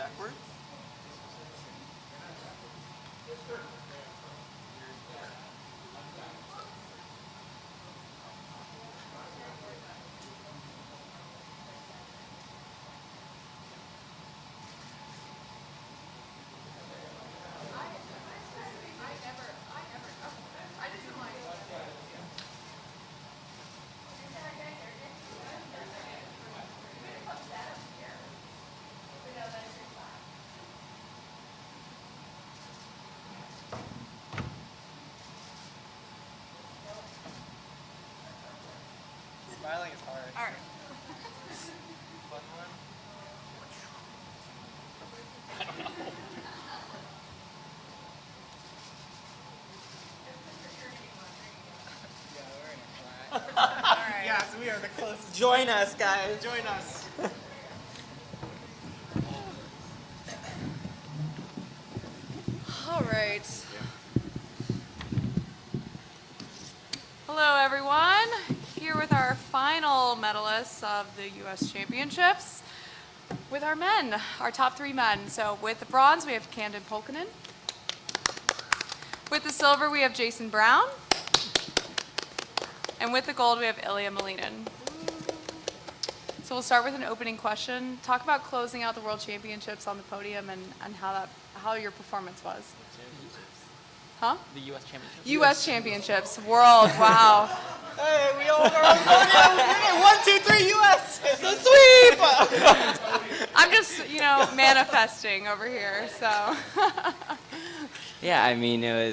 backwards. Smiling is hard. All right. Fun one. I don't know. Yeah, we're in a flat. All right. Yes, we are the closest. Join us, guys. Join us. All right. Hello, everyone. Here with our final medalists of the U.S. Championships with our men, our top 3 men. So with the bronze, we have Camden Pulkinen. With the silver, we have Jason Brown. And with the gold, we have Ilia Malinin. So we'll start with an opening question. Talk about closing out the World Championships on the podium and how your performance was. Huh? The U.S. Championships. U.S. Championships, World, wow. Hey, we all are on the podium. 1, 2, 3, U.S. It's a sweep. I'm just, manifesting over here, so. Yeah, I mean, it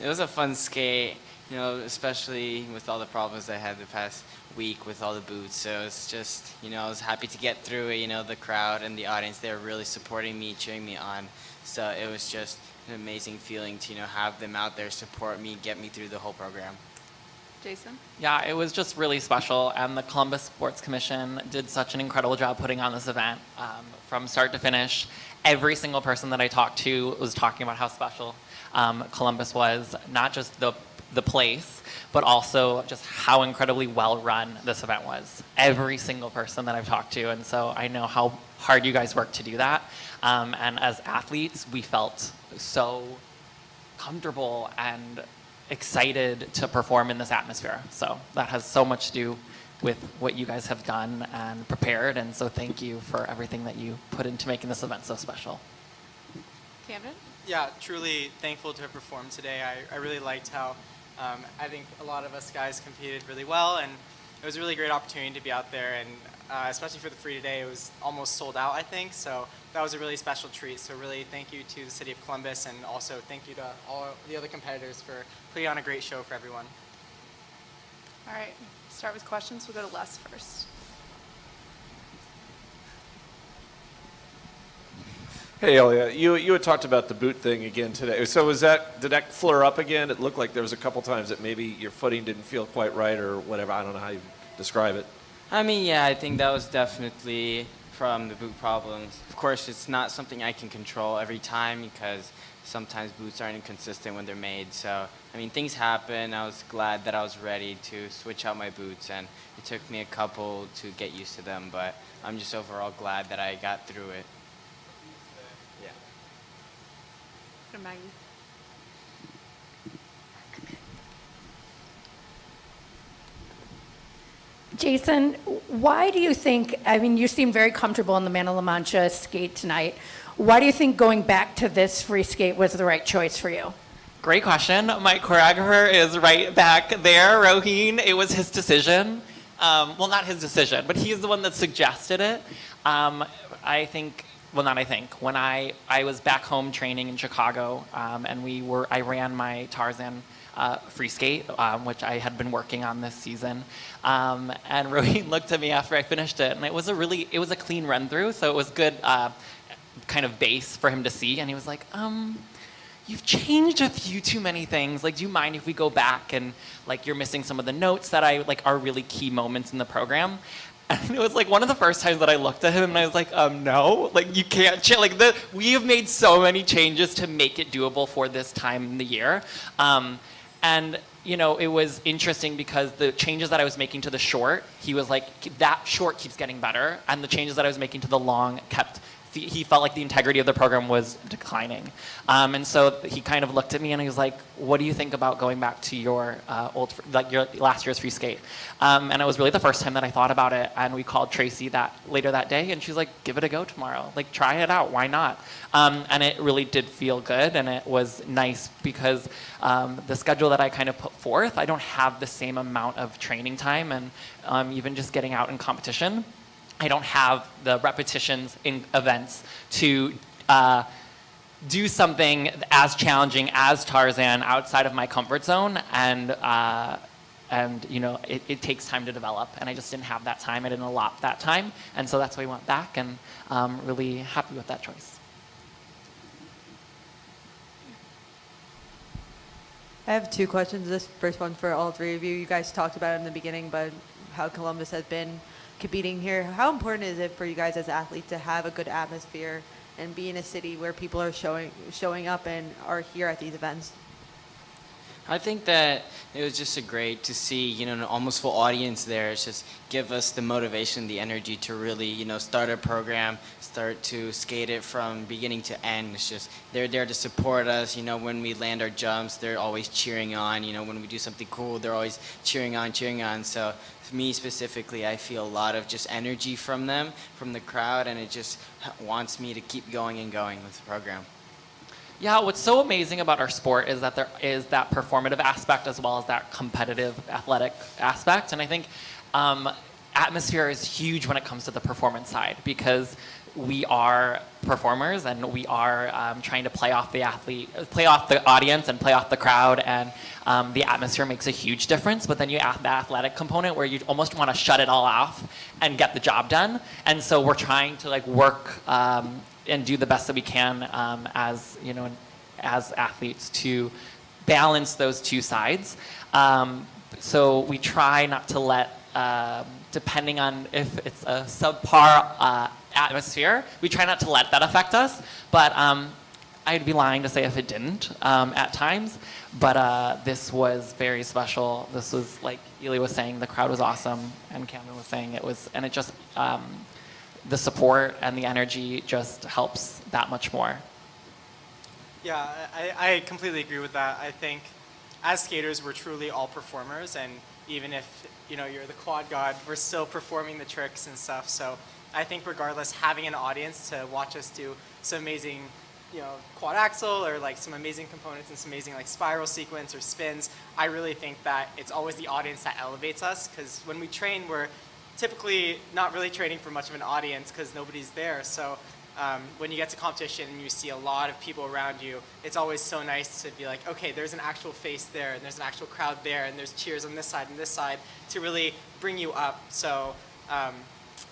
was a fun skate, especially with all the problems I had the past week with all the boots. So it's just, I was happy to get through it. The crowd and the audience, they were really supporting me, cheering me on. So it was just an amazing feeling to, have them out there support me, get me through the whole program. Jason? Yeah, it was just really special, and the Columbus Sports Commission did such an incredible job putting on this event from start to finish. Every single person that I talked to was talking about how special Columbus was, not just the place, but also just how incredibly well run this event was. Every single person that I've talked to, and so I know how hard you guys work to do that. And as athletes, we felt so comfortable and excited to perform in this atmosphere. So that has so much to do with what you guys have done and prepared, and so thank you for everything that you put into making this event so special. Camden? Yeah, truly thankful to have performed today. I really liked how I think a lot of us guys competed really well, and it was a really great opportunity to be out there, and especially for the free today, it was almost sold out, I think, so that was a really special treat. So really thank you to the city of Columbus, and also thank you to all the other competitors for putting on a great show for everyone. All right, start with questions. We'll go to Les first. Hey, Ilia, you had talked about the boot thing again today. So did that flare up again? It looked like there was a couple times that maybe your footing didn't feel quite right or whatever. I don't know how you describe it. I mean, yeah, I think that was definitely from the boot problems. Of course, it's not something I can control every time because sometimes boots aren't consistent when they're made. So, I mean, things happen. I was glad that I was ready to switch out my boots, and it took me a couple to get used to them, but I'm just overall glad that I got through it. Yeah. Go to Maggie. Jason, why do you think, you seem very comfortable in the Man of La Mancha skate tonight. Why do you think going back to this free skate was the right choice for you? Great question. My choreographer is right back there, Roheen. It was his decision. Well, not his decision, but he's the one that suggested it. When I was back home training in Chicago, and I ran my Tarzan free skate, which I had been working on this season. And Roheen looked at me after I finished it, and it was a clean run through, so it was good kind of base for him to see. And he was like, you've changed a few too many things. Like, do you mind if we go back and you're missing some of the notes that are really key moments in the program? And it was one of the first times that I looked at him and I was like, no, you can't change. We have made so many changes to make it doable for this time in the year. And it was interesting because the changes that I was making to the short, he was like, that short keeps getting better. And the changes that I was making to the long kept he felt like the integrity of the program was declining. And so he kind of looked at me and he was like, what do you think about going back to your your last year's free skate? And it was really the first time that I thought about it. And we called Tracy later that day and she's like, give it a go tomorrow. Like, try it out. Why not? And it really did feel good. And it was nice because the schedule that I kind of put forth, I don't have the same amount of training time and even just getting out in competition. I don't have the repetitions in events to do something as challenging as Tarzan outside of my comfort zone, and you know, it takes time to develop, and I just didn't have that time. I didn't allot that time, and so that's why we went back, and really happy with that choice. I have two questions. This first one for all three of you. You guys talked about it in the beginning, but how Columbus has been competing here. How important is it for you guys as athletes to have a good atmosphere and be in a city where people are showing up and are here at these events? I think that it was just great to see, you know, an almost full audience there. It's just give us the motivation, the energy to really, you know, start a program, start to skate it from beginning to end. It's just they're there to support us. You know, when we land our jumps, they're always cheering on. You know, when we do something cool, they're always cheering on. So for me specifically, I feel a lot of just energy from them, from the crowd, and it just wants me to keep going and going with the program. Yeah, what's so amazing about our sport is that there is that performative aspect as well as that competitive athletic aspect. And I think atmosphere is huge when it comes to the performance side because we are performers and we are trying to play off the audience and play off the crowd, and the atmosphere makes a huge difference. But then you add the athletic component where you almost want to shut it all off and get the job done. And so we're trying to like work and do the best that we can as you know, as athletes to balance those two sides. So we try not to let, depending on if it's a subpar atmosphere, we try not to let that affect us. But I'd be lying to say if it didn't at times. But this was very special. This was, like Ilia was saying, the crowd was awesome, and Camden was saying it was, and it just, the support and the energy just helps that much more. Yeah, I completely agree with that. I think as skaters, we're truly all performers, and even if, you know, you're the quad god, we're still performing the tricks and stuff. So I think regardless, having an audience to watch us do some amazing, you know, quad axel or like some amazing components and some amazing like spiral sequence or spins, I really think that it's always the audience that elevates us, because when we train, we're typically not really training for much of an audience because nobody's there. So when you get to competition and you see a lot of people around you, it's always so nice to be like, okay, there's an actual face there, and there's an actual crowd there, and there's cheers on this side and this side to really bring you up. So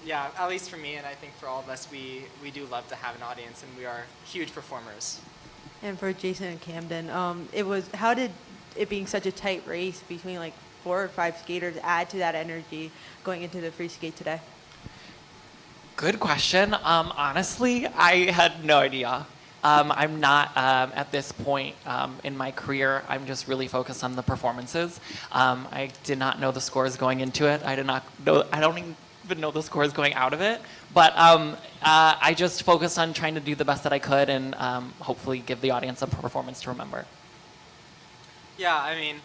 yeah, at least for me, and I think for all of us, we do love to have an audience, and we are huge performers. And for Jason and Camden, how did it being such a tight race between like 4 or 5 skaters add to that energy going into the free skate today? Good question. Honestly, I had no idea. I'm not at this point in my career. I'm just really focused on the performances. I did not know the scores going into it. I don't even know the scores going out of it. But I just focused on trying to do the best that I could and hopefully give the audience a performance to remember. Yeah, I mean,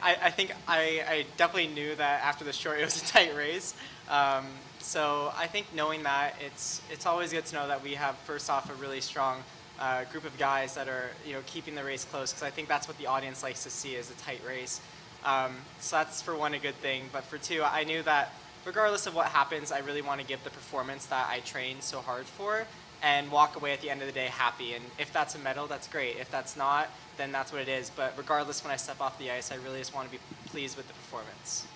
I think I definitely knew that after the short it was a tight race. So I think knowing that, it's always good to know that we have, first off, a really strong group of guys that are, you know, keeping the race close, because I think that's what the audience likes to see, is a tight race. So that's, for one, a good thing. But for two, I knew that regardless of what happens, I really want to give the performance that I trained so hard for and walk away at the end of the day happy. And if that's a medal, that's great. If that's not, then that's what it is. But regardless, when I step off the ice, I really just want to be pleased with the performance.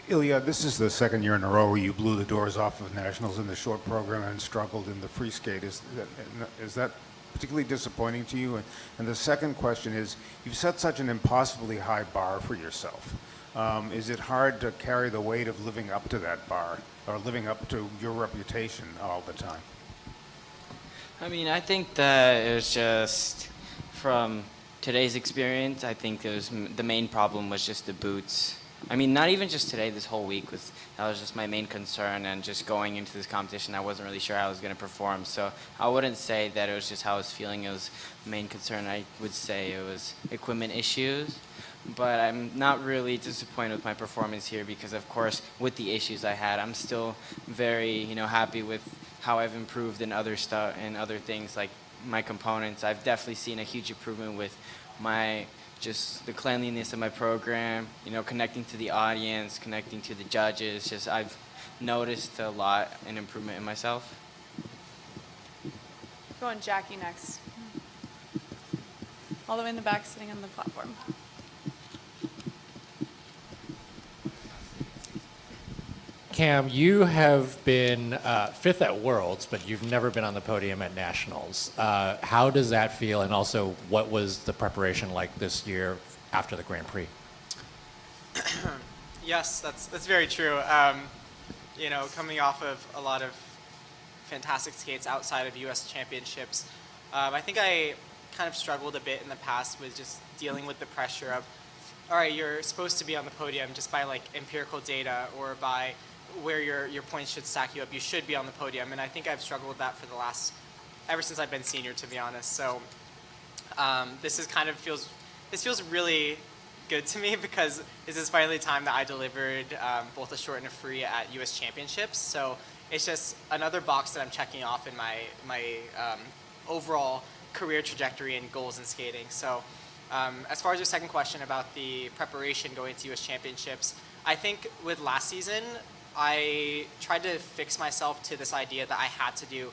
Ilia, this is the second year in a row where you blew the doors off of nationals in the short program and struggled in the free skate. Is that particularly disappointing to you? And the second question is, you've set such an impossibly high bar for yourself. Is it hard to carry the weight of living up to that bar, or living up to your reputation all the time? I mean, I think that it was just, from today's experience, I think the main problem was just the boots. I mean, not even just today, this whole week that was just my main concern, and just going into this competition, I wasn't really sure how I was going to perform. So I wouldn't say that it was just how I was feeling. It was main concern. I would say it was equipment issues. But I'm not really disappointed with my performance here because, of course, with the issues I had, I'm still very, happy with how I've improved in other stuff and other things like my components. I've definitely seen a huge improvement with just the cleanliness of my program, connecting to the audience, connecting to the judges. Just I've noticed a lot an improvement in myself. Going Jackie next. All the way in the back, sitting on the platform. Cam, you have been fifth at Worlds, but you've never been on the podium at Nationals. How does that feel? And also, what was the preparation like this year after the Grand Prix? Yes, that's very true. Coming off of a lot of fantastic skates outside of U.S. championships, I think I kind of struggled a bit in the past with just dealing with the pressure of, all right, you're supposed to be on the podium just by like empirical data or by where your points should stack you up. You should be on the podium, and I think I've struggled with that for ever since I've been senior, to be honest. So this feels really good to me because this is finally the time that I delivered both a short and a free at U.S. championships. So it's just another box that I'm checking off in my overall career trajectory and goals in skating. So as far as your second question about the preparation going to U.S. championships, I think with last season, I tried to fix myself to this idea that I had to do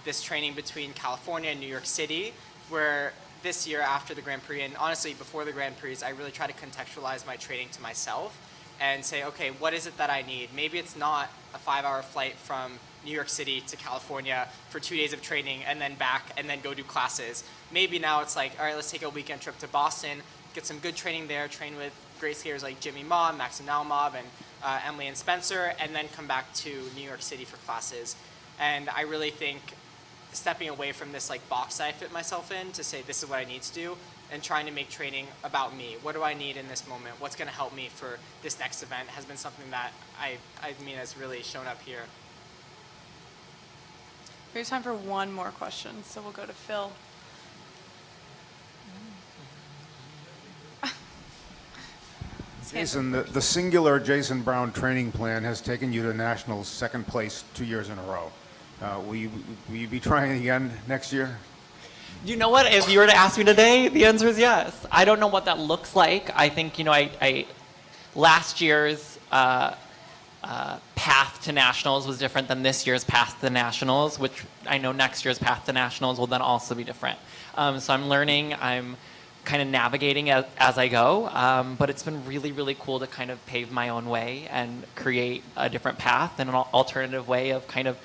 this training between California and New York City, where this year after the Grand Prix, and honestly before the Grand Prix, I really try to contextualize my training to myself and say, okay, what is it that I need? Maybe it's not a 5-hour flight from New York City to California for 2 days of training and then back and then go do classes. Maybe now it's like, all right, let's take a weekend trip to Boston, get some good training there, train with great skaters like Jimmy Ma, Maxim Naumov, and Emily and Spencer, and then come back to New York City for classes. And I really think stepping away from this like box that I fit myself in to say this is what I need to do and trying to make training about me. What do I need in this moment? What's going to help me for this next event has been something that I mean has really shown up here. We have time for one more question, so we'll go to Phil. Jason, the singular Jason Brown training plan has taken you to Nationals second place 2 years in a row. Will you be trying again next year? You know what? If you were to ask me today, the answer is yes. I don't know what that looks like. I think, last year's path to Nationals was different than this year's path to Nationals, which I know next year's path to Nationals will then also be different. So I'm learning, I'm kind of navigating as I go, but it's been really, really cool to kind of pave my own way and create a different path and an alternative way of kind of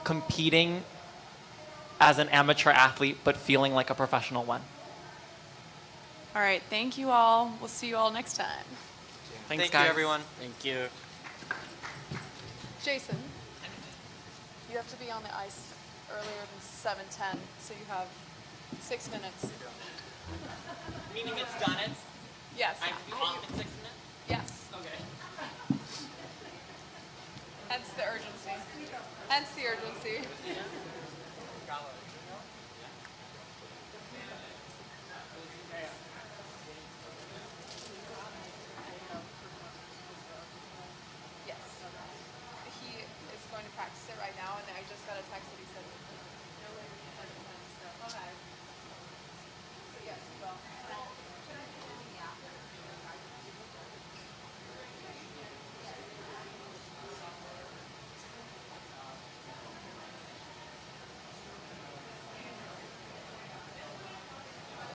competing as an amateur athlete, but feeling like a professional one. All right, thank you all. We'll see you all next time. Thanks, Thank guys. you, everyone. Thank you. Jason, you have to be on the ice earlier than 7:10, so you have 6 minutes. Meaning it's done, Yes. I have to be off in 6 minutes? Yes. Okay. Hence the urgency. Hence the urgency.